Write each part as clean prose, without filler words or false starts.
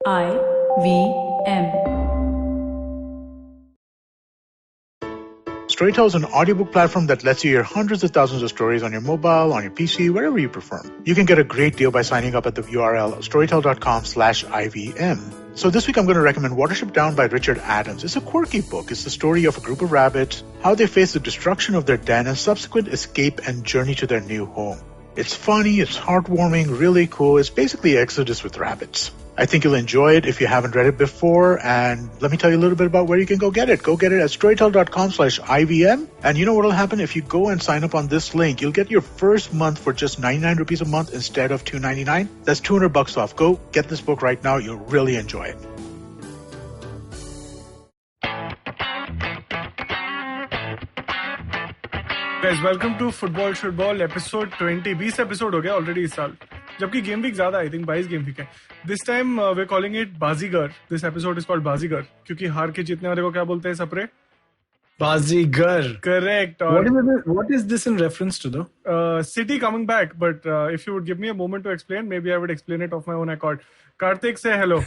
IVM. Storytel is an audiobook platform that lets you hear hundreds of thousands of stories on your mobile, on your PC, wherever you prefer. You can get a great deal by signing up at the URL storytel.com/IVM. So this week I'm going to recommend Watership Down by Richard Adams. It's a quirky book. It's the story of a group of rabbits, how they face the destruction of their den and subsequent escape and journey to their new home. It's funny, it's heartwarming, really cool. It's basically Exodus with rabbits. I think you'll enjoy it if you haven't read it before. And let me tell you a little bit about where you can go get it. Go get it at storytel.com/IVM. And you know what will happen? If you go and sign up on this link, you'll get your first month for just 99 rupees a month instead of $299. That's $200 off. Go get this book right now. You'll really enjoy it. Guys, welcome to Football Shootball episode 20. 20 episode हो गया already इस साल. जबकि game week ज़्यादा, I think 22 game week है. This time we're calling it Baazigar. This episode is called Baazigar. क्योंकि हार के जीतने वाले को क्या बोलते हैं Sapre? Baazigar. Correct. What is this in reference to though? City coming back, but if you would give me a moment to explain, maybe I would explain it of my own accord. Karthik, say hello.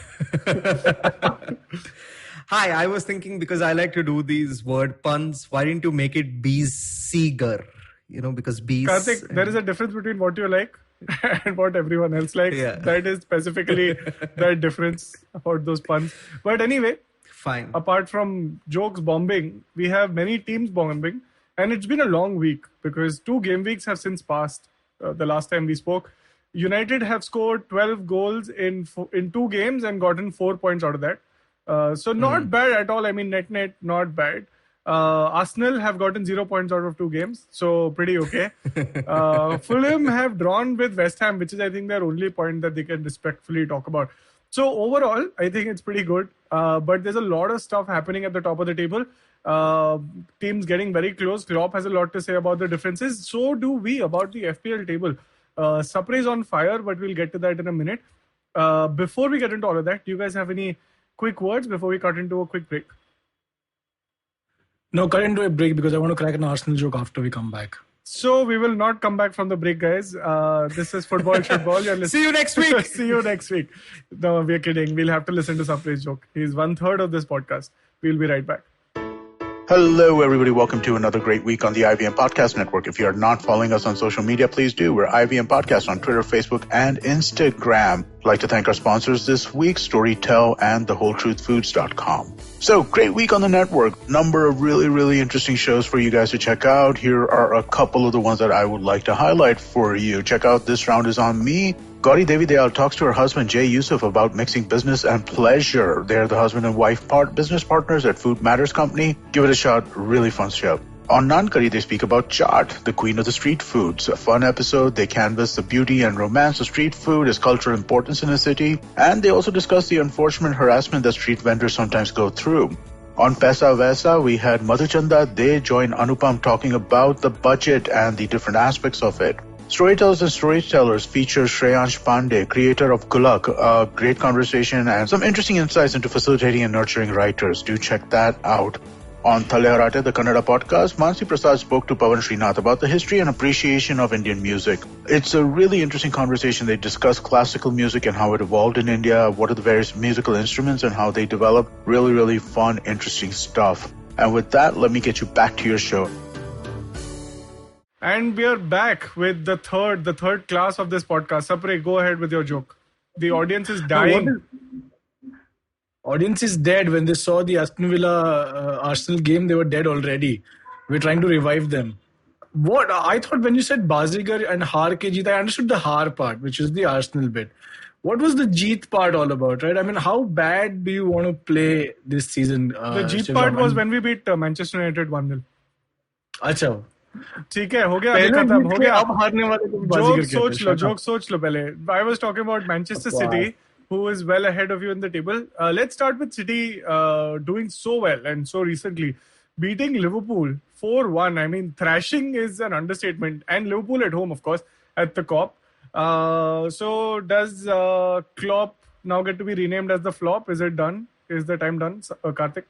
Hi, I was thinking because I like to do these word puns, why didn't you make it Baazigar? You know, because bees... Karthik, there is a difference between what you like and what everyone else likes. Yeah. That is specifically that difference about those puns. But anyway, fine. Apart from jokes bombing, we have many teams bombing. And it's been a long week because 2 game weeks have since passed the last time we spoke. United have scored 12 goals in 2 games and gotten 4 points out of that. So not bad at all. I mean, net, not bad. Arsenal have gotten 0 points out of 2 games. So pretty okay. Fulham have drawn with West Ham, which is, I think, their only point that they can respectfully talk about. So overall, I think it's pretty good. But there's a lot of stuff happening at the top of the table. Teams getting very close. Klopp has a lot to say about the differences. So do we about the FPL table. Sapre is on fire, but we'll get to that in a minute. Before we get into all of that, do you guys have any quick words before we cut into a quick break? No, cut into a break because I want to crack an Arsenal joke after we come back. So we will not come back from the break, guys. This is Football Shootball. See you next week. See you next week. No, we're kidding. We'll have to listen to Sapre's joke. He's 1/3 of this podcast. We'll be right back. Hello, everybody. Welcome to another great week on the IVM Podcast Network. If you are not following us on social media, please do. We're IVM Podcast on Twitter, Facebook, and Instagram. I'd like to thank our sponsors this week, Storytel and thewholetruthfoods.com. So, great week on the network. Number of really, really interesting shows for you guys to check out. Here are a couple of the ones that I would like to highlight for you. Check out This Round Is On Me. Gauri Devi Dayal talks to her husband Jay Yusuf about mixing business and pleasure. They're the husband and wife business partners at Food Matters Company. Give it a shot. Really fun show. On Naan Curry, they speak about chaat, the queen of the street foods. A fun episode. They canvass the beauty and romance of street food, its cultural importance in a city, and they also discuss the unfortunate harassment that street vendors sometimes go through. On Paisa Vaisa, we had Madhuchanda. They join Anupam talking about the budget and the different aspects of it. Storytellers and Storytellers features Shreyansh Pandey, creator of Gulak, a great conversation and some interesting insights into facilitating and nurturing writers. Do check that out. On Thale Harate, the Kannada podcast, Mansi Prasad spoke to Pawan Srinath about the history and appreciation of Indian music. It's a really interesting conversation. They discuss classical music and how it evolved in India, what are the various musical instruments and how they developed. Really, really fun, interesting stuff. And with that, let me get you back to your show. And we are back with the third class of this podcast. Sapre, go ahead with your joke. The audience is dying. Audience is dead. When they saw the Aston Villa Arsenal game, they were dead already. We're trying to revive them. What I thought when you said Baazigar and Haar ke Jeet, I understood the Haar part, which is the Arsenal bit. What was the Jeet part all about, right? I mean, how bad do you want to play this season? The Jeet part was when we beat Manchester United 1-0. अच्छा. ठीक है, हो गया, खत्म हो गया. अब हारने वाले को जोक सोच लो पहले. I was talking about Manchester City, who is well ahead of you in the table. Let's start with City doing so well and so recently. Beating Liverpool 4-1. I mean, thrashing is an understatement. And Liverpool at home, of course, at the Kop. So does Klopp now get to be renamed as the flop? Is it done? Is the time done, Karthik?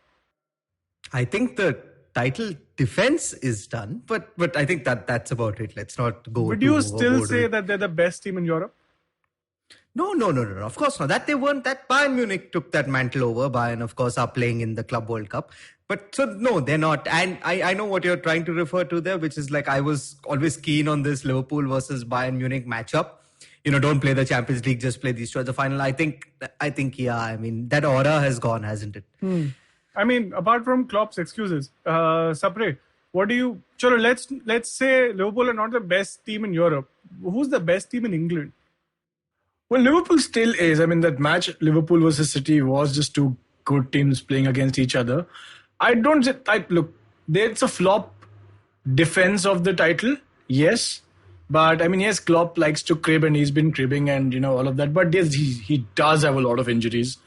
I think the title defense is done, but I think that's about it. Let's not go. Would you still say that they're the best team in Europe? No. Of course not. That they weren't. That Bayern Munich took that mantle over. Bayern, of course, are playing in the Club World Cup. But so no, they're not. And I know what you're trying to refer to there, which is like I was always keen on this Liverpool versus Bayern Munich matchup. Don't play the Champions League, just play these two at the final. I think, yeah. I mean, that aura has gone, hasn't it? I mean, apart from Klopp's excuses, Sapre, what do you? Chalo, let's say Liverpool are not the best team in Europe. Who's the best team in England? Well, Liverpool still is. I mean, that match Liverpool versus City was just two good teams playing against each other. Look, it's a flop defense of the title, yes. But I mean, yes, Klopp likes to crib and he's been cribbing and all of that. But yes, he does have a lot of injuries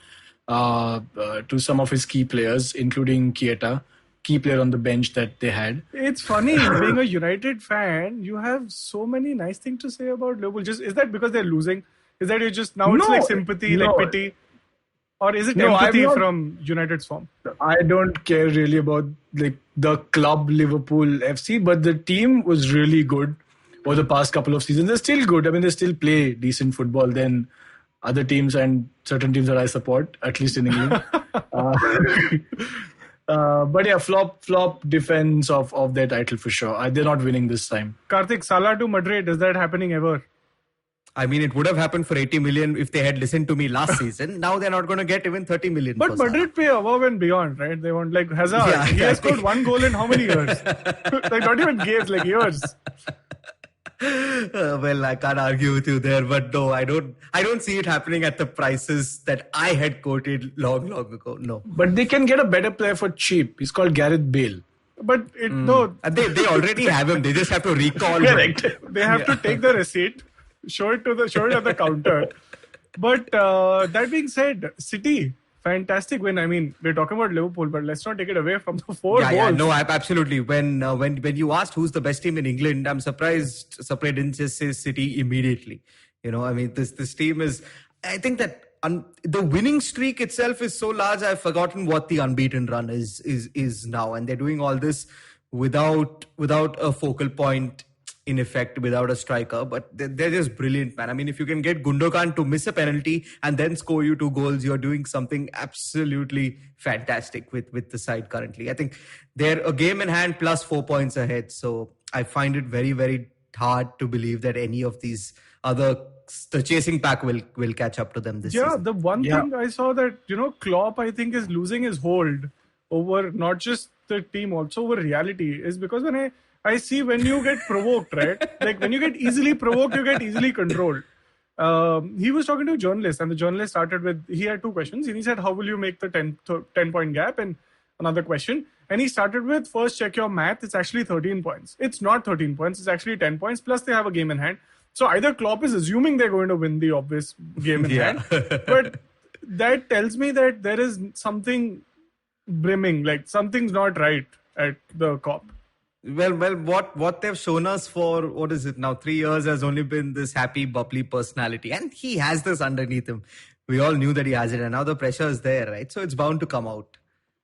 to some of his key players, including Keita, key player on the bench that they had. It's funny being a United fan. You have so many nice things to say about Liverpool. Is that because they're losing? Is that you just now? It's like sympathy, like pity, or is it empathy from United's form? I don't care really about like the club Liverpool FC, but the team was really good over the past couple of seasons. They're still good. I mean, they still play decent football than other teams and certain teams that I support, at least in England. But yeah, flop defense of their title for sure. They're not winning this time. Karthik, Salah to Madrid, is that happening ever? I mean, it would have happened for 80 million if they had listened to me last season. Now they're not going to get even 30 million. But Madrid pay above and beyond, right? They want like Hazard. He has scored one goal in how many years? Like not even games, like years. Well, I can't argue with you there, but no, I don't see it happening at the prices that I had quoted long ago. No. But they can get a better player for cheap. He's called Gareth Bale. But no, they already have him. They just have to recall him. They have to take the receipt, show it at the counter. But that being said, City, fantastic win. I mean, we're talking about Liverpool, but let's not take it away from the four goals. Yeah, no, absolutely. When you asked who's the best team in England, I'm surprised Sapre didn't just say City immediately. I mean, this team is. I think that the winning streak itself is so large. I've forgotten what the unbeaten run is now, and they're doing all this without a focal point. In effect, without a striker, but they're just brilliant, man. I mean, if you can get Gundogan to miss a penalty and then score you 2 goals, you're doing something absolutely fantastic with the side currently. I think they're a game in hand plus 4 points ahead. So I find it very, very hard to believe that any of these the chasing pack will catch up to them this season. Yeah, the one thing I saw that, Klopp, I think, is losing his hold over not just the team, also over reality, is because when I see when you get provoked, right? Like when you get easily provoked, you get easily controlled. He was talking to a journalist, and the journalist started with, he had 2 questions. And he said, how will you make the 10-point gap? And another question. And he started with, first check your math. It's actually 13 points. It's not 13 points. It's actually 10 points. Plus they have a game in hand. So either Klopp is assuming they're going to win the obvious game in hand. But that tells me that there is something brimming, like something's not right at the Kop. Well, what they've shown us for, what is it now, 3 years has only been this happy, bubbly personality. And he has this underneath him. We all knew that he has it, and now the pressure is there, right? So it's bound to come out.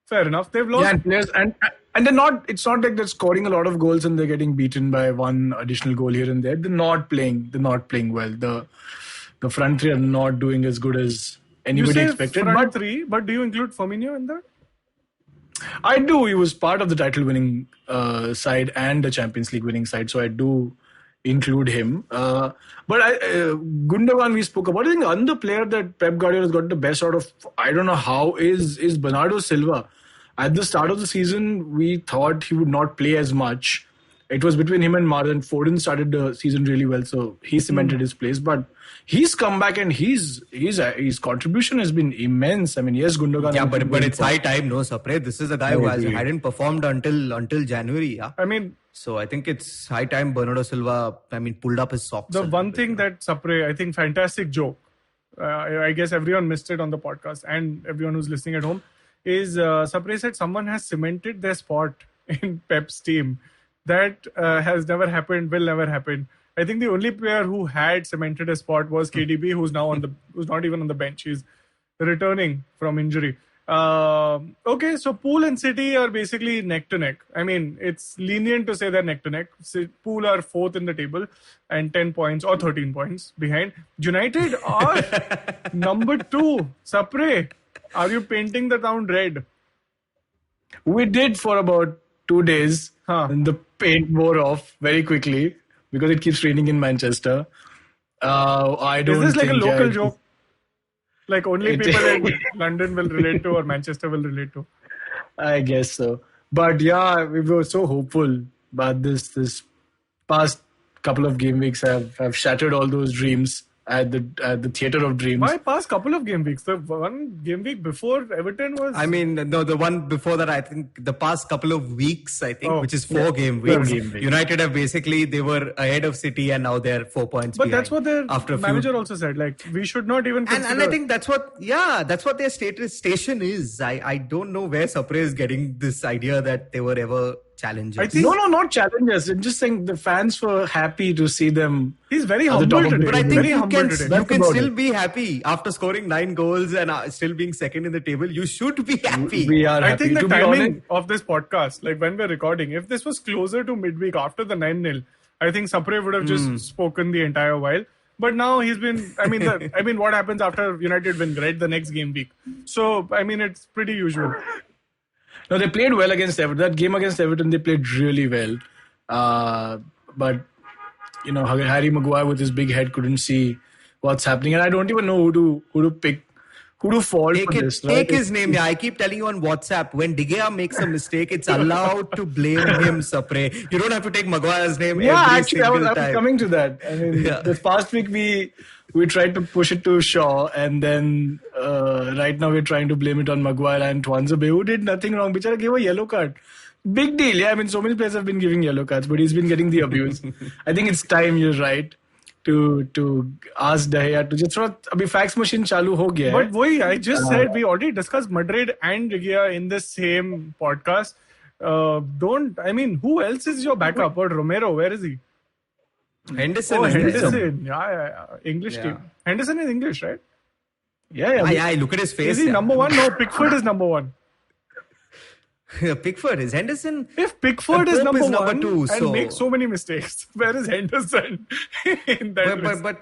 Fair enough. They've lost. Yeah, players, and they're not, it's not like they're scoring a lot of goals and they're getting beaten by one additional goal here and there. They're not playing well. The front three are not doing as good as anybody expected. Front three, but do you include Firmino in that? I do. He was part of the title-winning side and the Champions League winning side, so I do include him. But Gundogan we spoke about. I think another player that Pep Guardiola has got the best out of, I don't know how, is Bernardo Silva. At the start of the season, we thought he would not play as much. It was between him and Martin. Foden started the season really well, so he cemented his place. But he's come back and his contribution has been immense. I mean, yes, Gundogan. Yeah, but it's high time, no, Sapre. This is a guy who hadn't performed until January. Yeah, I mean, so I think it's high time Bernardo Silva, pulled up his socks. The one thing that Sapre, I think, fantastic joke. I guess everyone missed it on the podcast, and everyone who's listening at home is Sapre said someone has cemented their spot in Pep's team. That has never happened, will never happen. I think the only player who had cemented a spot was KDB, who's not even on the bench. He's returning from injury. Okay, so Pool and City are basically neck to neck. I mean, it's lenient to say they're neck to neck. Pool are 4th in the table and 10 points or 13 points behind. United are number 2. Sapre, are you painting the town red? We did for about 2 days. And the paint wore off very quickly because it keeps raining in Manchester. I don't. Is this like a local joke? Like only people in London will relate to or Manchester will relate to? I guess so. But yeah, we were so hopeful. But this past couple of game weeks have shattered all those dreams at the theatre of dreams. Why past couple of game weeks? The one game week before Everton was... I mean, no, the one before that, I think the past couple of weeks, which is 4 game weeks. United have they were ahead of City and now they're 4 points behind. But that's what their manager also said. Like, we should not even consider... And I think that's what their station is. I don't know where Sapre is getting this idea that they were ever challengers. No, not challengers. I'm just saying the fans were happy to see them. He's very humble today. But I think you can still be happy after scoring 9 goals and still being second in the table. You should be happy. We are happy. I think the timing of this podcast, like when we're recording, if this was closer to midweek after the 9-0, I think Sapre would have just spoken the entire while. But now he's been, what happens after United win, right? The next game week. So, it's pretty usual. No, they played well against Everton. That game against Everton, they played really well. But, Harry Maguire with his big head couldn't see what's happening. And I don't even know who to pick, who to fault for this. Take his name. Yeah, I keep telling you on WhatsApp, when De Gea makes a mistake, it's allowed to blame him, Sapre. You don't have to take Maguire's name every single time. I was coming to that. This past week we tried to push it to Shaw, and then right now we're trying to blame it on Maguire and Tuanzebe, who did nothing wrong. Bichara gave a yellow card. Big deal. Yeah, so many players have been giving yellow cards, but he's been getting the abuse. I think it's time, you're right, to ask De Gea to just throw a fax machine chalu ho gaya. But I just said we already discussed Madrid and De Gea in the same podcast. Who else is your backup? Or Romero, where is he? Henderson. Henderson. Yeah. English team. Henderson is English, right? Yeah. Look at his face. Is he number 1? No, Pickford is number 1. Pickford is Henderson. If Pickford is number 1 2, and makes so many mistakes, where is Henderson in that list? But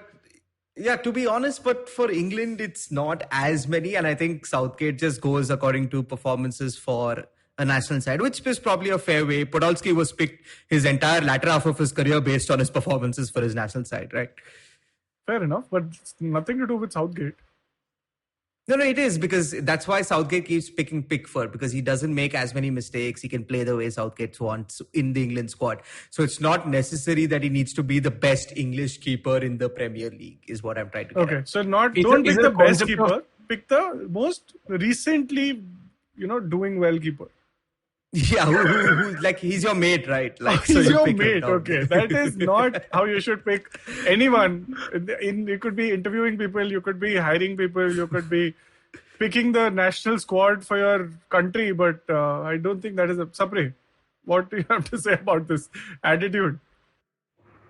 yeah, to be honest, but for England, it's not as many. And I think Southgate just goes according to performances for a national side, which is probably a fair way. Podolski was picked his entire latter half of his career based on his performances for his national side, right? Fair enough, but it's nothing to do with Southgate. No, it is, because that's why Southgate keeps picking Pickford, because he doesn't make as many mistakes. He can play the way Southgate wants in the England squad. So it's not necessary that he needs to be the best English keeper in the Premier League, is what I'm trying to get at. So don't pick the best keeper, pick the most recently, doing well keeper. Yeah, who like he's your mate, right? Like, he's your mate. Okay, that is not how you should pick anyone. You could be interviewing people, you could be hiring people, you could be picking the national squad for your country. But I don't think that is a Sapre. What do you have to say about this attitude?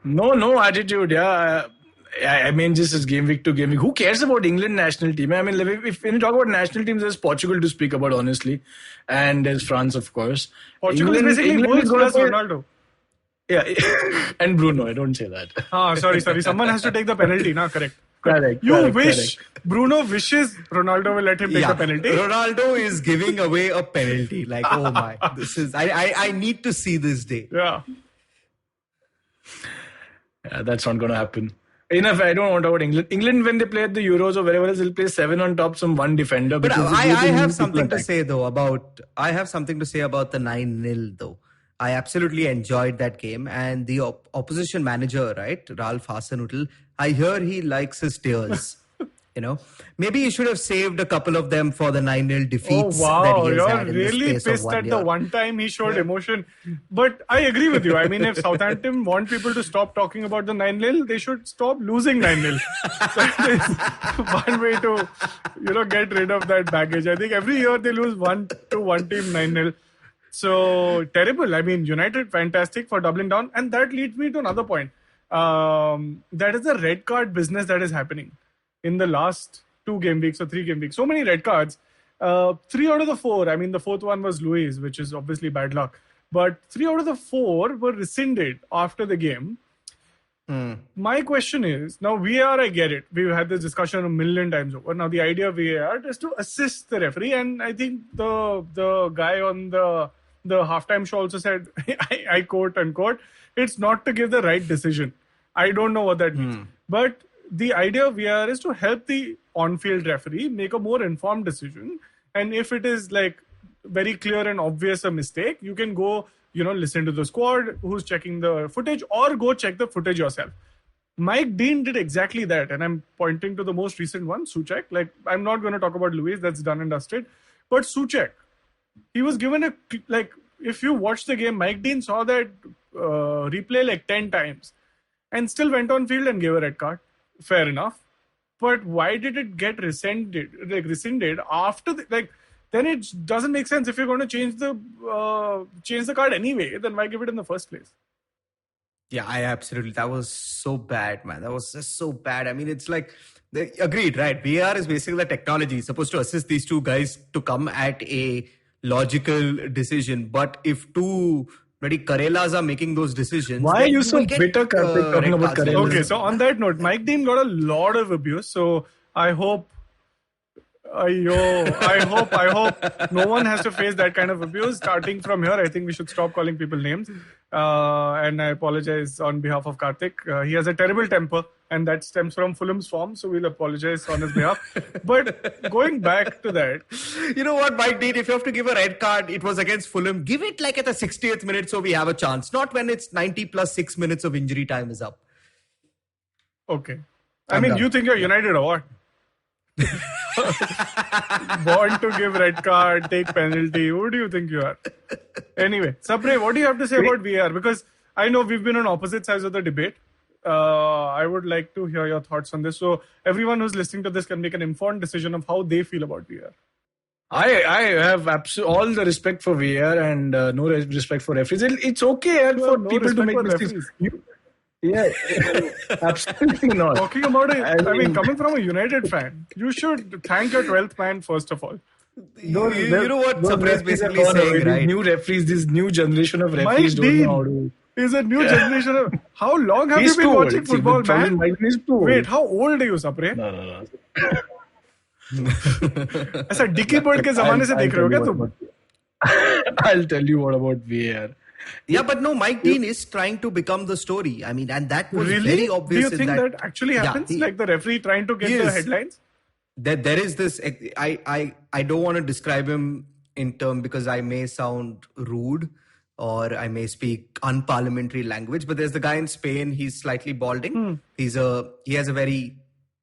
No attitude. Yeah. Just as game week to game week. Who cares about England national team? When you talk about national teams, there's Portugal to speak about, honestly. And there's France, of course. Portugal is basically Wolves plus Ronaldo. Yeah, and Bruno. I don't say that. Sorry. Someone has to take the penalty, na? Correct. Correct. Bruno wishes Ronaldo will let him take the penalty. Ronaldo is giving away a penalty. Like, oh my. This is, I need to see this day. Yeah, that's not going to happen. Enough, I don't want to talk about England. England, when they play at the Euros or wherever else, they'll play 7 on top, some one defender. But I have something to say about the 9-0 though. I absolutely enjoyed that game, and the opposition manager, right, Ralph Hasenhüttl, I hear he likes his tears. Maybe he should have saved a couple of them for the 9-0 defeats. Oh wow, that he has had in you're really pissed at the one time he showed emotion. But I agree with you. If Southampton want people to stop talking about the 9-0, they should stop losing 9-0. That is one way to, get rid of that baggage. I think every year they lose one team 9-0. So terrible. United, fantastic for doubling down. And that leads me to another point. That is the red card business that is happening in the last 2 game weeks or 3 game weeks. So many red cards. 3 out of the 4, I mean, the fourth one was Luis, which is obviously bad luck. But 3 out of the 4 were rescinded after the game. My question is, now VAR, I get it. We've had this discussion a million times over. Now the idea of VAR is to assist the referee, and I think the guy on the halftime show also said, I quote unquote, it's not to give the right decision. I don't know what that means. But the idea of VAR is to help the on-field referee make a more informed decision. And if it is like very clear and obvious a mistake, you can go, listen to the squad who's checking the footage, or go check the footage yourself. Mike Dean did exactly that. And I'm pointing to the most recent one, Souček. Like, I'm not going to talk about Luis, that's done and dusted. But Souček, he was given if you watch the game, Mike Dean saw that replay like 10 times and still went on field and gave a red card. Fair enough. But why did it get rescinded after then it doesn't make sense. If you're going to change the card anyway, then why give it in the first place? Yeah, that was so bad, man. That was just so bad. I mean, it's like, agreed, right? VAR is basically the technology. It's supposed to assist these two guys to come at a logical decision. But if two bloody Karelas are making those decisions, why are you so bitter, Karthik, talking about Karelas? Okay, so on that note, Mike Dean got a lot of abuse. So I hope no one has to face that kind of abuse. Starting from here, I think we should stop calling people names. And I apologize on behalf of Karthik. He has a terrible temper, and that stems from Fulham's form, so we'll apologize on his behalf. But going back to that... You know what, Mike Dean, if you have to give a red card, it was against Fulham. Give it like at the 60th minute so we have a chance. Not when it's 90 plus 6 minutes of injury time is up. Okay. I mean, you think you're United or what? Born to give red card, take penalty. Who do you think you are? Anyway, Sapre, what do you have to say about VAR? Because I know we've been on opposite sides of the debate. I would like to hear your thoughts on this. So everyone who's listening to this can make an informed decision of how they feel about VAR. I have all the respect for VAR and no respect for referees. It's okay for people to make mistakes. Yeah, absolutely not. Talking about it, I mean, coming from a United fan, you should thank your 12th man first of all. You know what Sapre is basically saying, right? New referees, this new generation of referees Mike Dean is a new generation of... How long have you been watching football, man? Wait, how old are you, Sapre? No. ऐसा Dickie Bird के जमाने से देख रहे हो क्या तुम? I'll tell you what about VAR. Yeah, but no, Mike Dean is trying to become the story. I mean, and that was really very obvious. Do you think that actually happens? Like the referee trying to get the headlines? There is this. I don't want to describe him in terms because I may sound rude or I may speak unparliamentary language. But there's the guy in Spain. He's slightly balding. He has a very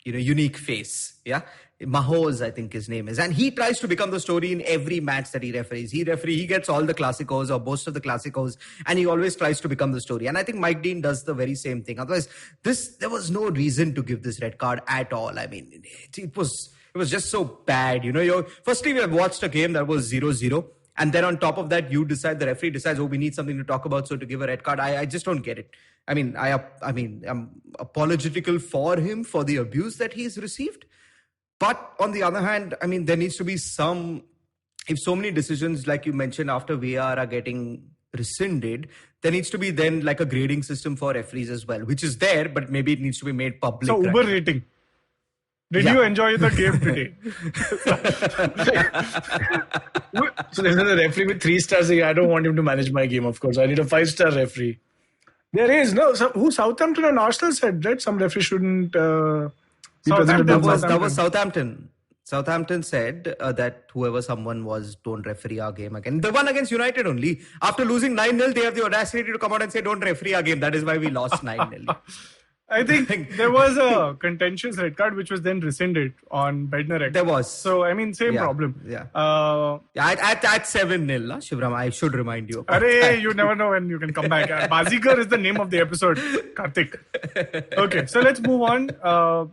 unique face. Yeah. Mahoz, I think his name is. And he tries to become the story in every match that he referees. He gets all the Clásicos or most of the Clásicos, and he always tries to become the story. And I think Mike Dean does the very same thing. Otherwise, there was no reason to give this red card at all. I mean, it was just so bad. Firstly, we have watched a game that was 0-0. And then on top of that, the referee decides, we need something to talk about, so to give a red card. I just don't get it. I mean, I'm apologetical for him for the abuse that he's received. But on the other hand, I mean, there needs to be if so many decisions, like you mentioned, after VAR are getting rescinded, there needs to be then like a grading system for referees as well, which is there, but maybe it needs to be made public. So Uber rating. Did you enjoy the game today? So there's a referee with 3 stars saying, I don't want him to manage my game, of course. I need a 5-star referee. There is. No, who Southampton and Arsenal said that some referee shouldn't... That was Southampton. Southampton said that someone was, don't referee our game again. The one against United only. After losing 9-0, they have the audacity to come out and say, don't referee our game. That is why we lost 9-0. I think there was a contentious red card which was then rescinded on Bednarek. There was. So, I mean, same problem. Yeah. At 7-0, Shivram, I should remind you. You never know when you can come back. Baazigar is the name of the episode, Karthik. Okay, so let's move on.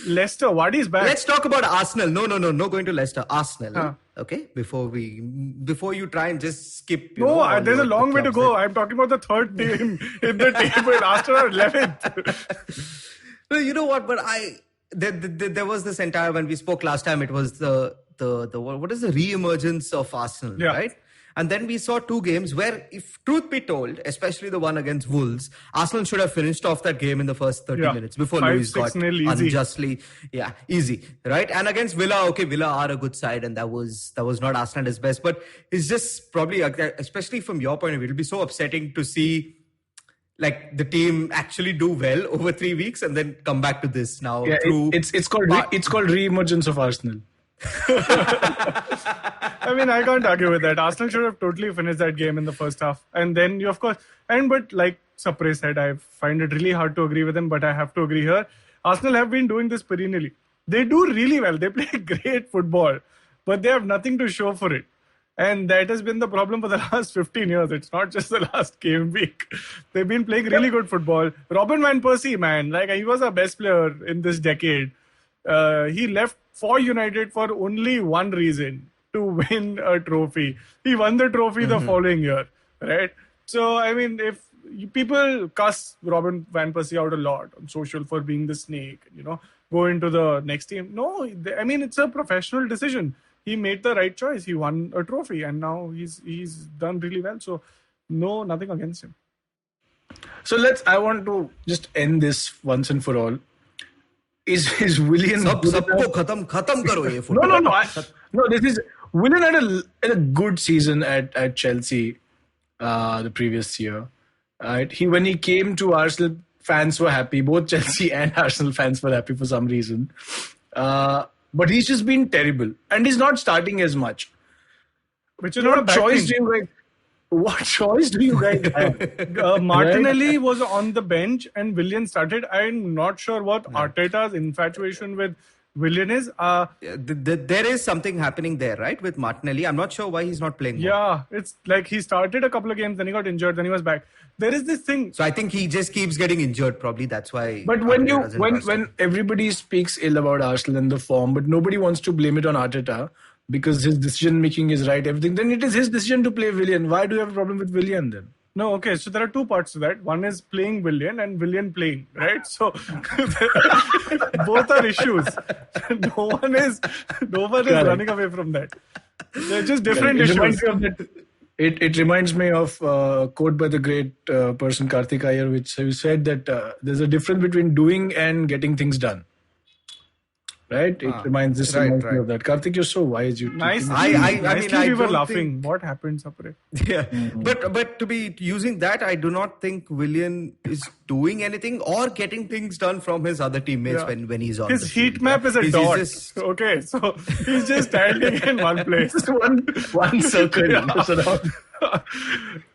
Leicester, Wadi's back. Let's talk about Arsenal. No going to Leicester. Arsenal. Okay, before you try and just skip. There's a long way to go. I'm talking about the third team in the table. Arsenal are 11th. You know what? But there was this entire, when we spoke last time, it was the what is the re-emergence of Arsenal, right? And then we saw two games where, if truth be told, especially the one against Wolves, Arsenal should have finished off that game in the first 30 minutes before Luis got unjustly, easy, right? And against Villa, Villa are a good side, and that was not Arsenal at his best. But it's just probably, especially from your point of view, it'll be so upsetting to see like the team actually do well over 3 weeks and then come back to this now. Yeah, it's called re-emergence of Arsenal. I mean, I can't argue with that. Arsenal should have totally finished that game in the first half. And then you, of course, but like Sapre said, I find it really hard to agree with him, but I have to agree here. Arsenal have been doing this perennially. They do really well. They play great football, but they have nothing to show for it. And that has been the problem for the last 15 years. It's not just the last game week. They've been playing really good football. Robin Van Persie, man, like he was our best player in this decade. He left for United for only one reason, to win a trophy. He won the trophy the following year, right? So, I mean, if people cuss Robin Van Persie out a lot on social for being the snake, go into the next team. No, I mean, it's a professional decision. He made the right choice. He won a trophy and now he's done really well. So, no, nothing against him. So, I want to just end this once and for all. Is Willian... khatam karo ye football. No, this is... Willian had a good season at Chelsea the previous year. Right? When he came to Arsenal, fans were happy. Both Chelsea and Arsenal fans were happy for some reason. But he's just been terrible. And he's not starting as much. Which is not a bad thing. What choice do you guys have? Martinelli was on the bench and Willian started. I'm not sure what Arteta's infatuation with Willian is. There is something happening there, right, with Martinelli. I'm not sure why he's not playing more. Yeah, it's like he started a couple of games, then he got injured, then he was back. There is this thing. So I think he just keeps getting injured, probably. That's why. But when everybody speaks ill about Arsenal and the form, but nobody wants to blame it on Arteta because his decision making is right, everything, then it is his decision to play Willian. Why do you have a problem with Willian then? No, okay. So there are two parts to that. One is playing Willian and Willian playing, right? So both are issues. No one is running away from that. They're just different issues. It reminds me of a quote by the great person Karthik Iyer, which said that there's a difference between doing and getting things done. Right? It reminds me of that. Karthik, you're so wise. Nice. I were laughing. What happened, Sapre? Yeah. But to be using that, I do not think Willian is doing anything or getting things done from his other teammates when he's on. His heat map is a dot. Okay, so he's just standing in one place. one circle.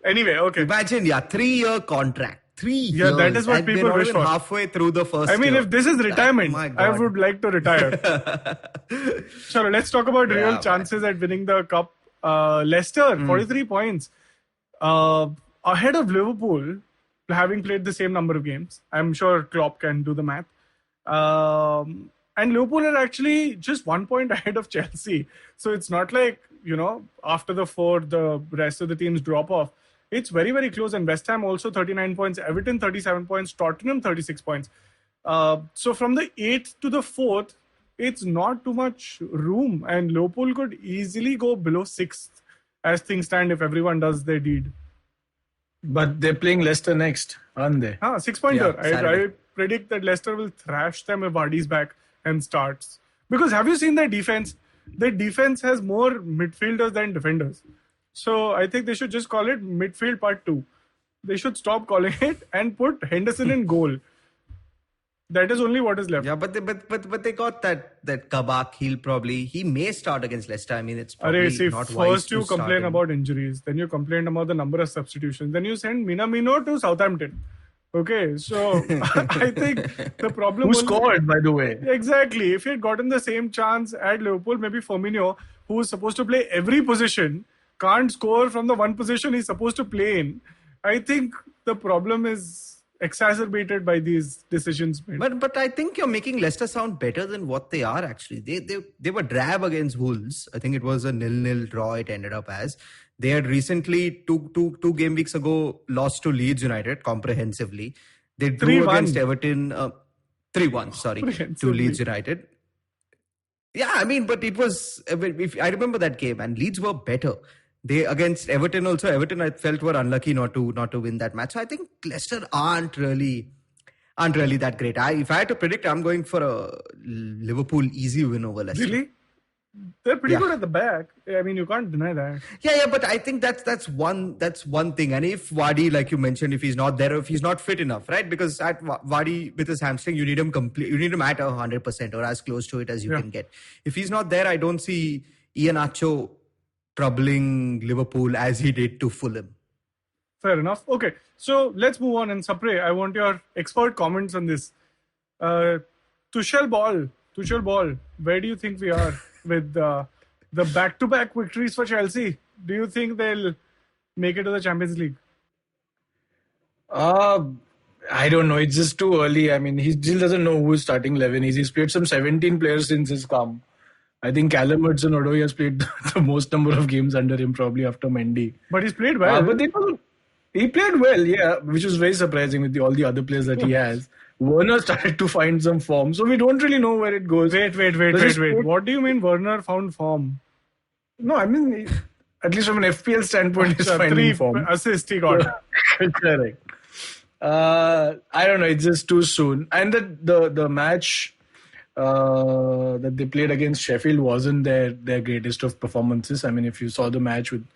Anyway, okay. Imagine, 3-year contract. 3 years. Yeah, that is what people wish for. Halfway through the first year. If this is retirement, I would like to retire. Sure, let's talk about real chances at winning the cup. Leicester, 43 points. Ahead of Liverpool, having played the same number of games. I'm sure Klopp can do the math. And Liverpool are actually just 1 point ahead of Chelsea. So it's not like, after the 4, the rest of the teams drop off. It's very, very close. And West Ham also 39 points. Everton 37 points. Tottenham 36 points. So from the 8th to the 4th, it's not too much room. And Liverpool could easily go below 6th as things stand if everyone does their deed. But they're playing Leicester next, aren't they? 6-pointer. I predict that Leicester will thrash them if Vardy's back and starts. Because have you seen their defense? Their defense has more midfielders than defenders. So I think they should just call it midfield part 2. They should stop calling it and put Henderson in goal. That is only what is left. Yeah, but they got that Kabak. He may start against Leicester. I mean, it's probably not wise. First you complain about injuries, then you complain about the number of substitutions, then you send Minamino to Southampton. Okay, so I think the problem... Who scored, by the way? Exactly. If he had gotten the same chance at Liverpool, maybe Firmino, who is supposed to play every position, can't score from the one position he's supposed to play in. I think the problem is exacerbated by these decisions made. But I think you're making Leicester sound better than what they are actually. They were drab against Wolves. I think it was a 0-0 draw it ended up as. They had recently, two game weeks ago, lost to Leeds United comprehensively. They drew against Everton 3-1, to Leeds United. Yeah, I mean, but it was. If I remember that game, and Leeds were better. They against Everton also. Everton I felt were unlucky not to win that match. So I think Leicester aren't really that great. If I had to predict, I'm going for a Liverpool easy win over Leicester. Really? They're pretty good at the back. I mean, you can't deny that. Yeah, but I think that's one thing. And if Vardy, like you mentioned, if he's not there, or if he's not fit enough, right? Because at Vardy with his hamstring, you need him complete. You need him at 100% or as close to it as you can get. If he's not there, I don't see Iheanacho troubling Liverpool as he did to Fulham. Fair enough. Okay, so let's move on. And Sapre, I want your expert comments on this. Tuchel Ball, where do you think we are with the back-to-back victories for Chelsea? Do you think they'll make it to the Champions League? I don't know. It's just too early. I mean, he still doesn't know who's starting 11. He's played some 17 players since his come. I think Callum Hudson-Odoi has played the most number of games under him, probably after Mendy. But he's played well. He played well, yeah, which was very surprising with all the other players that he has. Werner started to find some form, so we don't really know where it goes. Wait. What do you mean Werner found form? No, I mean, at least from an FPL standpoint, he's finding form. 3 assists he got. Correct. I don't know, it's just too soon. And the match that they played against Sheffield wasn't their greatest of performances. I mean, if you saw the match with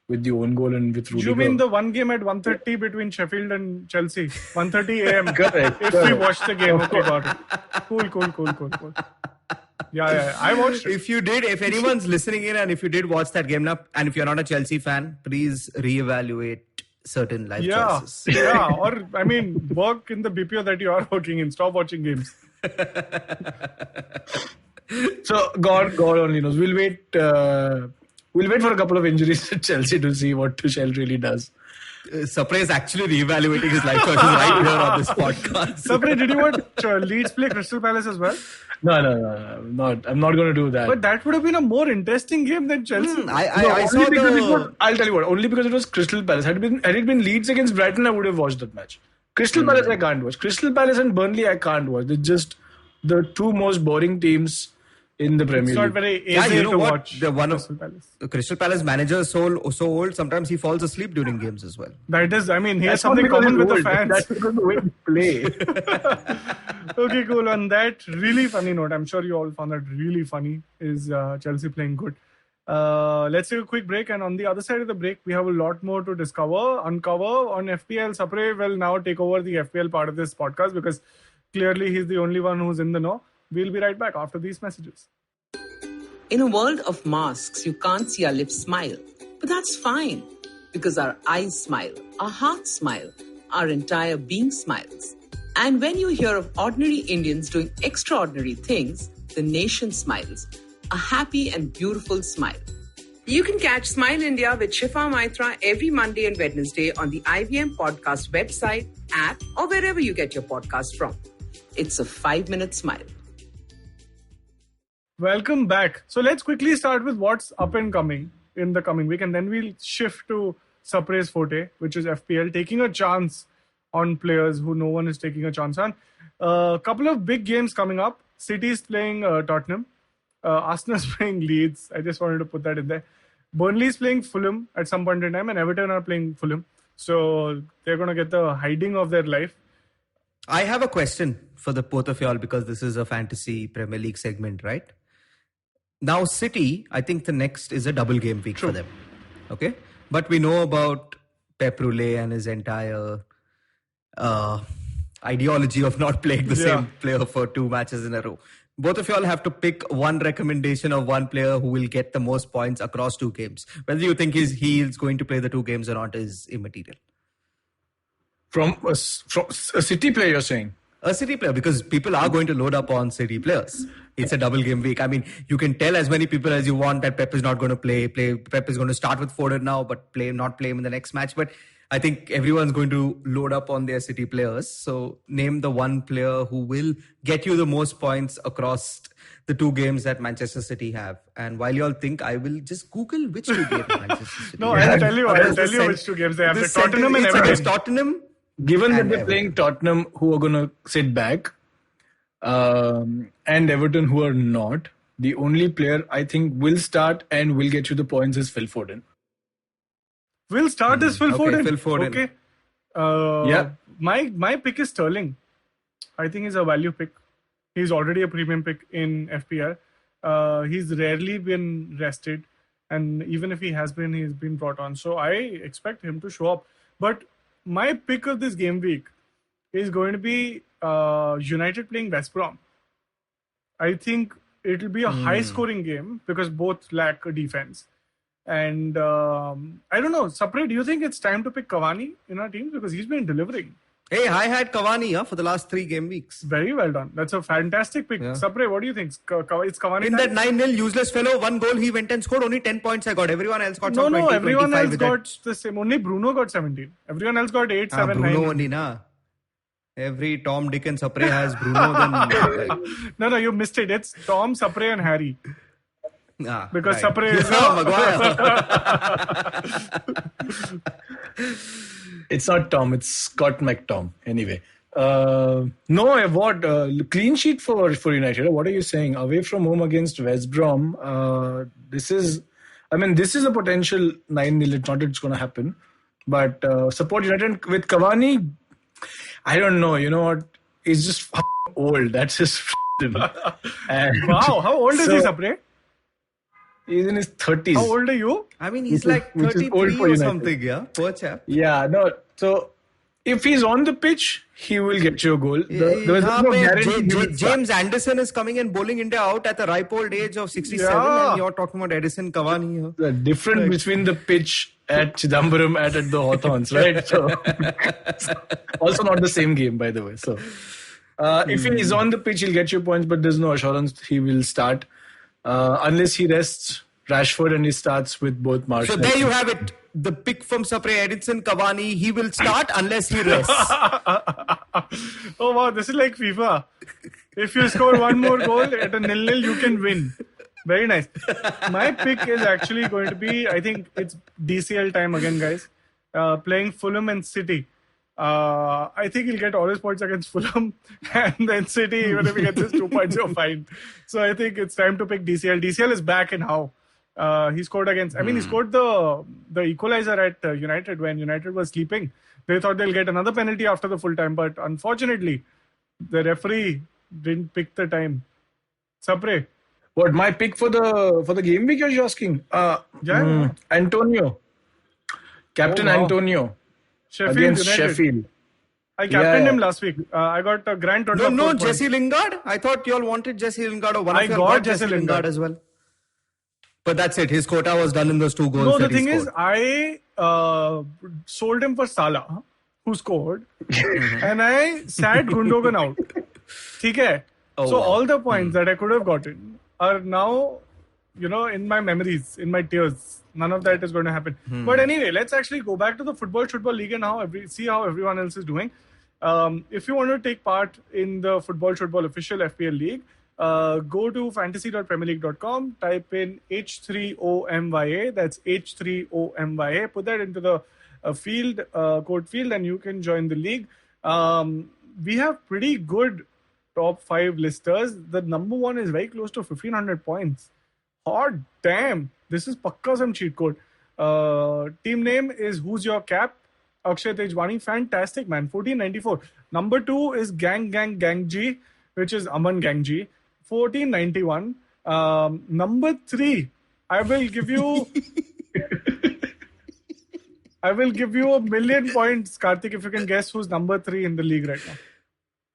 the own goal and with Rudiger. You mean the one game at 1:30 between Sheffield and Chelsea? 1:30 a.m. Correct. If we watched the game, okay, got it. Cool. Yeah, I watched it. If anyone's listening in and if you did watch that game, and if you're not a Chelsea fan, please reevaluate certain life choices. Yeah, or I mean, work in the BPO that you are working in. Stop watching games. So God only knows. We'll wait for a couple of injuries at Chelsea to see what Tuchel really does. Sapre is actually reevaluating his life choices right here on this podcast. Sapre, did you watch Leeds play Crystal Palace as well? No, I'm not going to do that. But that would have been a more interesting game than Chelsea. I'll tell you what. Only because it was Crystal Palace. Had it been Leeds against Brighton, I would have watched that match. Crystal Palace, I can't watch. Crystal Palace and Burnley, I can't watch. They're just the two most boring teams in the Premier League. It's not very easy to watch. The Crystal Palace manager is so old, sometimes he falls asleep during games as well. That is, I mean, he has something common with the fans. That's because the way he play. Okay, cool. On that really funny note, I'm sure you all found that really funny, is Chelsea playing good. Let's take a quick break, and on the other side of the break, we have a lot more to uncover on FPL. Sapre will now take over the FPL part of this podcast because clearly he's the only one who's in the know. We'll be right back after these messages. In a world of masks, you can't see our lips smile. But that's fine, because our eyes smile, our hearts smile, our entire being smiles. And when you hear of ordinary Indians doing extraordinary things, the nation smiles. A happy and beautiful smile. You can catch Smile India with Shifa Maitra every Monday and Wednesday on the IVM Podcast website, app, or wherever you get your podcast from. It's a 5-minute smile. Welcome back. So let's quickly start with what's up and coming in the coming week, and then we'll shift to Sapre's forte, which is FPL, taking a chance on players who no one is taking a chance on. A couple of big games coming up. City's playing Tottenham. Arsenal's playing Leeds. I just wanted to put that in there. Burnley's playing Fulham at some point in time, and Everton are playing Fulham. So they're going to get the hiding of their life. I have a question for the both of y'all, because this is a fantasy Premier League segment, right? Now, City, I think the next is a double game week for them. Okay? But we know about Pep Roulé and his entire ideology of not playing the same player for 2 matches in a row. Both of y'all have to pick one recommendation of one player who will get the most points across 2 games. Whether you think he's going to play the 2 games or not is immaterial. From a City player, you're saying? A City player, because people are going to load up on City players. It's a double game week. I mean, you can tell as many people as you want that Pep is not going to play. Pep is going to start with Foden now, but not play him in the next match. But I think everyone's going to load up on their City players. So name the one player who will get you the most points across the 2 games that Manchester City have. And while you all think, I will just Google which 2 games Manchester City No, I'll tell you which 2 games they have. The Tottenham and Everton. Tottenham. Given that they're playing Tottenham, who are going to sit back, and Everton, who are not, the only player I think will start and will get you the points is Phil Foden. We'll start this Phil Foden. Phil Foden. Okay. Yeah. My pick is Sterling. I think he's a value pick. He's already a premium pick in FPL. He's rarely been rested. And even if he has been, he's been brought on. So I expect him to show up. But my pick of this game week is going to be United playing West Brom. I think it'll be a high-scoring game because both lack a defense. And I don't know, Sapre, do you think it's time to pick Cavani in our team? Because he's been delivering. Hey, I had Cavani for the last 3 game weeks. Very well done. That's a fantastic pick. Yeah. Sapre, what do you think? It's Cavani In time? that 9-0 useless fellow, 1 goal he went and scored. Only 10 points I got. Everyone else got some 20, everyone 25 else with got that. the same. Only Bruno got 17. Everyone else got 8, 7, Bruno 9. only, na. Every Tom, Dick and Sapre has Bruno. Then No, you missed it. It's Tom, Sapre and Harry. Because right. Sapre is... Maguire. It's not Tom, it's Scott McTom. Anyway. Clean sheet for United. What are you saying? Away from home against West Brom. This is a potential 9-0. It's not that it's going to happen. But support United with Cavani. I don't know. You know what? He's just old. That's his. Wow. How old is he, Sapre? He's in his 30s. How old are you? I mean, he's like 33 or something, yeah? Poor chap. Yeah, no. So, if he's on the pitch, he will get you a goal. James Anderson is coming and bowling India out at the ripe old age of 67 and you're talking about Edison Cavani here. The difference between the pitch at Chidambaram and at the Hawthorns, right? So, also not the same game, by the way. So, if he is on the pitch, he'll get you points, but there's no assurance he will start. Unless he rests Rashford and he starts with both Martial. So there you have it. The pick from Sapre, Edinson Cavani. He will start unless he rests. Oh wow, this is like FIFA. If you score one more goal at a 0-0, you can win. Very nice. My pick is actually going to be, I think it's DCL time again, guys. Playing Fulham and City. I think he'll get all his points against Fulham and then City, even if he gets his 2 points, you're fine. So I think it's time to pick DCL. DCL is back in how? He scored against, he scored the equalizer at United when United was sleeping. They thought they'll get another penalty after the full time, but unfortunately, the referee didn't pick the time. Sapre. What, my pick for the game week you're asking? Antonio. Captain Antonio. Sheffield against United. Sheffield. I captained him last week. I got a grand total of 4 points. Jesse Lingard? I thought you all wanted Jesse Lingard or one I of you got Jesse Lingard as well. But that's it. His quota was done in those 2 goals. No, the thing is, I sold him for Salah, who scored, and I sat Gundogan out. Okay? So all the points that I could have gotten are now, in my memories, in my tears. None of that is going to happen. But anyway, let's actually go back to the Football Shootball League and see how everyone else is doing. If you want to take part in the Football Shootball official FPL League, go to fantasy.premierleague.com, type in H3OMYA, that's H3OMYA, put that into the code field, and you can join the league. We have pretty good top 5 listers. The number one is very close to 1,500 points. Hot damn. This is pakka some cheat code. Team name is Who's Your Cap? Akshay Tejwani. Fantastic, man. 1494. Number 2 is Gang G, which is Aman Gang G. 1491. Number 3, I will give you... I will give you 1,000,000 points, Karthik, if you can guess who's number 3 in the league right now.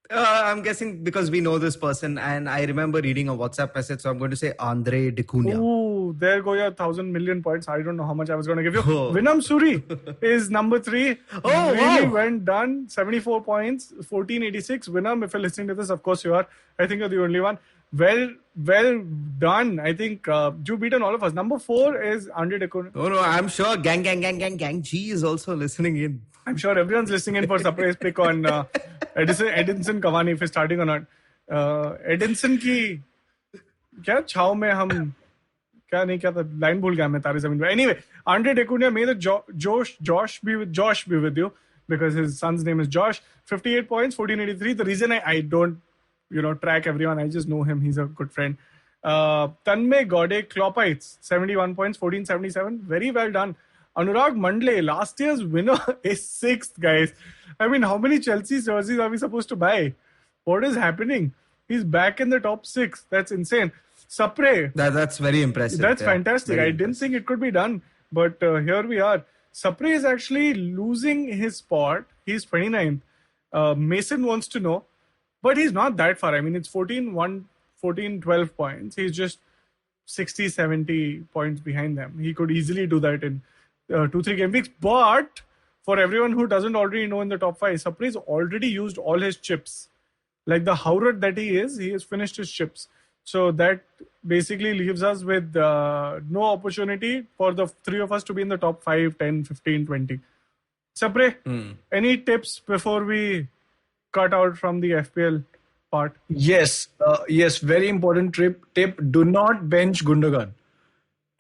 I'm guessing because we know this person and I remember reading a WhatsApp message, so I'm going to say Andre De Cunha. Ooh, there go your 1,000,000,000 points. I don't know how much I was going to give you. Vinam Suri is number 3. Really well done. 74 points, 1486. Vinam, if you're listening to this, of course you are. I think you're the only one. Well done. I think you've beaten all of us. Number 4 is Andre De Cunha. No, I'm sure Gang G is also listening in. I'm sure everyone's listening in for surprise pick on Edinson Cavani if he's starting or not. Edinson की क्या छाव में हम क्या नहीं क्या था line भूल गया मैं तारे ज़मीन पे. Anyway, Andre De Cunha, may the Josh be with you because his son's name is Josh. 58 points, 1483. The reason I don't track everyone, I just know him. He's a good friend. Tanmay Gaude, Kloppites, 71 points, 1477. Very well done. Anurag Mandle, last year's winner, is 6th, guys. I mean, how many Chelsea jerseys are we supposed to buy? What is happening? He's back in the top 6. That's insane. Sapre. That's very impressive. That's fantastic. I didn't think it could be done. But here we are. Sapre is actually losing his spot. He's 29th. Mason wants to know. But he's not that far. I mean, it's 12 points. He's just 60, 70 points behind them. He could easily do that in 2-3 game weeks. But for everyone who doesn't already know in the top 5, Sapre has already used all his chips. Like the Howard that he has finished his chips. So that basically leaves us with no opportunity for the 3 of us to be in the top 5, 10, 15, 20. Sapre, any tips before we cut out from the FPL part? Yes, very important tip. Do not bench Gundogan.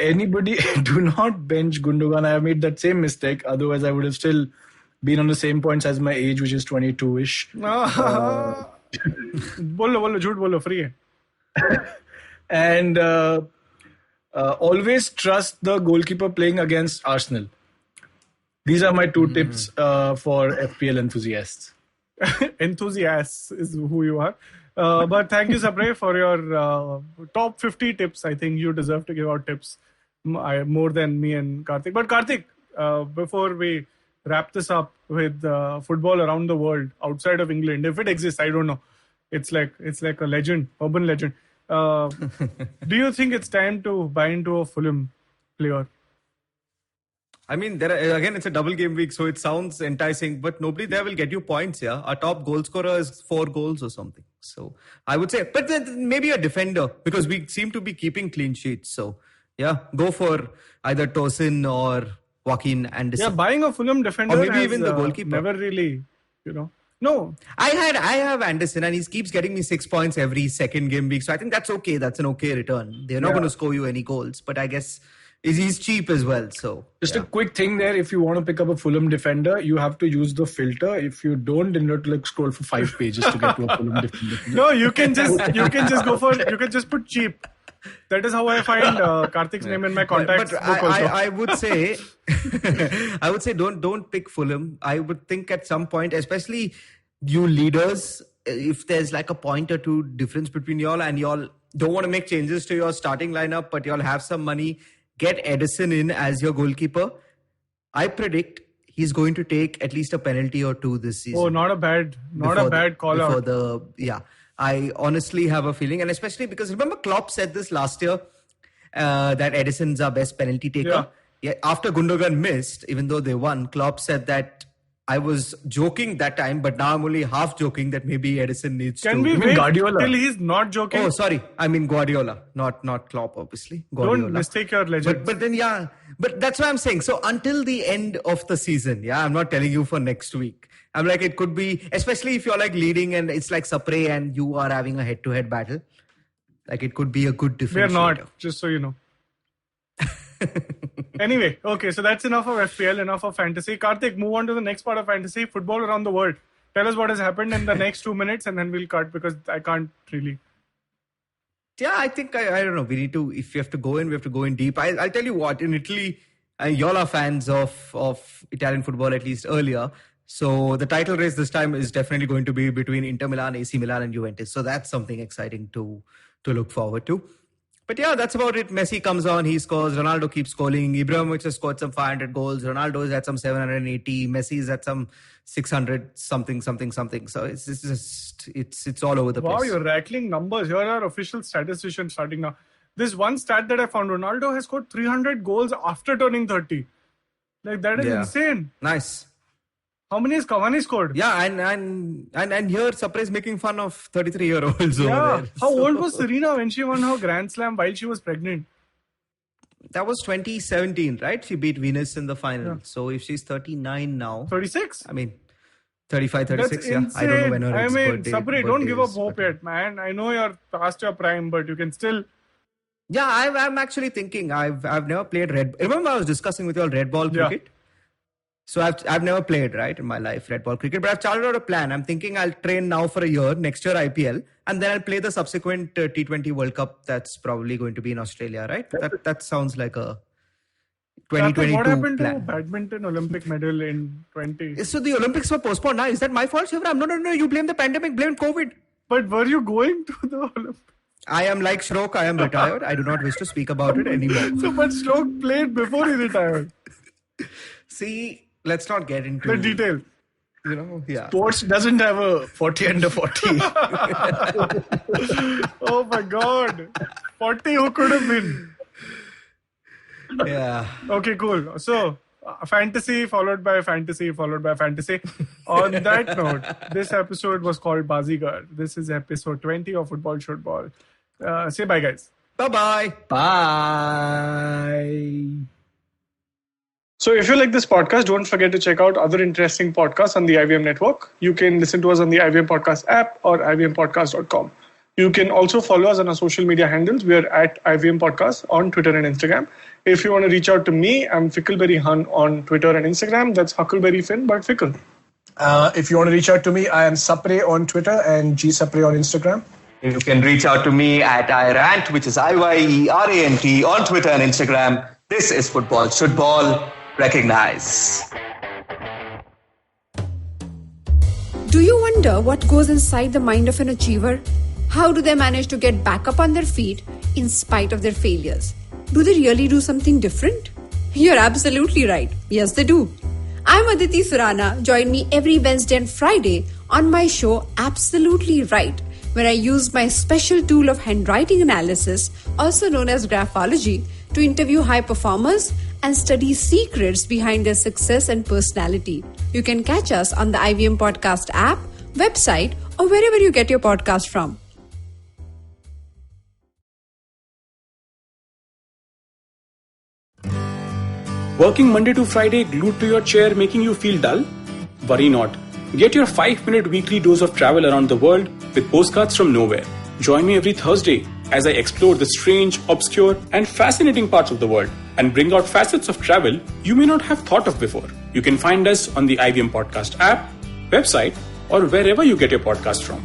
Anybody, do not bench Gundogan. I have made that same mistake. Otherwise, I would have still been on the same points as my age, which is 22-ish. Bolo, jhoot bolo, free hai. And always trust the goalkeeper playing against Arsenal. These are my 2 tips for FPL enthusiasts. Enthusiasts is who you are. But thank you, Sapre, for your top 50 tips. I think you deserve to give out tips more than me and Karthik. But Karthik, before we wrap this up with football around the world outside of England, if it exists, I don't know. It's like a legend, urban legend. Do you think it's time to buy into a Fulham player? I mean, again, it's a double game week, so it sounds enticing, but nobody there will get you points, yeah? Our top goal scorer is 4 goals or something. So I would say, but then maybe a defender, because we seem to be keeping clean sheets. So yeah, go for either Tosin or Joaquin Anderson. Yeah, buying a Fulham defender or maybe even the goalkeeper. Never really, No. I have Anderson, and he keeps getting me 6 points every second game week. So I think that's okay. That's an okay return. They're not going to score you any goals, but I guess he's cheap as well. So just a quick thing there: if you want to pick up a Fulham defender, you have to use the filter. If you don't, then you have to scroll for 5 pages to get to a Fulham defender. No, you can just put cheap. That is how I find Karthik's name in my contacts book also. I would say, don't pick Fulham. I would think at some point, especially you leaders, if there's like a point or 2 difference between y'all and y'all don't want to make changes to your starting lineup, but y'all have some money, get Edison in as your goalkeeper. I predict he's going to take at least a penalty or 2 this season. Oh, not a bad call out. I honestly have a feeling, and especially because remember Klopp said this last year that Edison's our best penalty taker. Yeah, after Gundogan missed, even though they won, Klopp said that I was joking that time, but now I'm only half joking that maybe Edison needs to. Can we wait till he's not joking? Oh, sorry. I mean Guardiola, not Klopp, obviously. Guardiola. Don't mistake your legend. But then, but that's what I'm saying. So until the end of the season, I'm not telling you for next week. I'm like, it could be, especially if you're like leading and it's like Sapre and you are having a head-to-head battle. Like it could be a good differentiator. We're not, just so you know. Anyway, okay, so that's enough of FPL, enough of fantasy. Karthik, move on to the next part of fantasy, football around the world. Tell us what has happened in the next 2 minutes and then we'll cut because I can't really. Yeah, I think, I don't know, we need to, if you have to go in, we have to go in deep. I'll tell you what, in Italy, y'all are fans of Italian football, at least earlier. So the title race this time is definitely going to be between Inter Milan, AC Milan and Juventus. So that's something exciting to look forward to. But yeah, that's about it. Messi comes on, he scores. Ronaldo keeps scoring. Ibrahimovic has scored some 500 goals. Ronaldo is at some 780. Messi is at some 600 something. So it's all over the place. Wow, you're rattling numbers. Here are official statisticians starting now. This one stat that I found, Ronaldo has scored 300 goals after turning 30. Like that is insane. Nice. How many has Cavani scored? Yeah, and here Sapre is making fun of 33-year-olds over there. How old was Serena when she won her Grand Slam while she was pregnant? That was 2017, right? She beat Venus in the final. Yeah. So if she's 39 now... 36? I mean, 35, 36, That's insane. I don't know when her birthday, Sapre, don't give up hope yet, man. I know you're past your prime, but you can still... Yeah, I'm actually thinking, I've never played Red... Remember I was discussing with you all Red Ball cricket? So I've never played, right, in my life, red ball cricket, but I've charted out a plan. I'm thinking I'll train now for a year, next year IPL, and then I'll play the subsequent T20 World Cup that's probably going to be in Australia, right? That sounds like a 2022 What happened plan. to badminton Olympic medal in 20? So the Olympics were postponed now. Is that my fault, Shivram? No. You blame the pandemic, blame COVID. But were you going to the Olympics? I am like Shrok. I am retired. I do not wish to speak about it anymore. So, but Stroke played before he retired. See, let's not get into The detail. Yeah. Sports doesn't have a 40 under 40. Oh my God. 40 who could have been? Yeah. Okay, cool. So, fantasy followed by fantasy followed by fantasy. On that note, this episode was called Baazigar. This is episode 20 of Football Shootball. Say bye, guys. Bye-bye. Bye. So if you like this podcast, don't forget to check out other interesting podcasts on the IVM network. You can listen to us on the IVM Podcast app or ivmpodcast.com. You can also follow us on our social media handles. We are at IVM Podcast on Twitter and Instagram. If you want to reach out to me, I'm Fickleberry Hun on Twitter and Instagram. That's Huckleberry Finn, but Fickle. If you want to reach out to me, I am Sapre on Twitter and Sapre on Instagram. You can reach out to me at IRANT, which is IYERANT on Twitter and Instagram. This is Football Shootball. Recognize. Do you wonder what goes inside the mind of an achiever? How do they manage to get back up on their feet in spite of their failures? Do they really do something different? You're absolutely right. Yes, they do. I'm Aditi Surana. Join me every Wednesday and Friday on my show Absolutely Right, where I use my special tool of handwriting analysis, also known as graphology, to interview high performers and study secrets behind their success and personality. You can catch us on the IVM Podcast app, website, or wherever you get your podcast from. Working Monday to Friday glued to your chair making you feel dull? Worry not. Get your 5-minute weekly dose of travel around the world with postcards from nowhere. Join me every Thursday as I explore the strange, obscure and fascinating parts of the world and bring out facets of travel you may not have thought of before. You can find us on the IVM Podcast app, website or wherever you get your podcast from.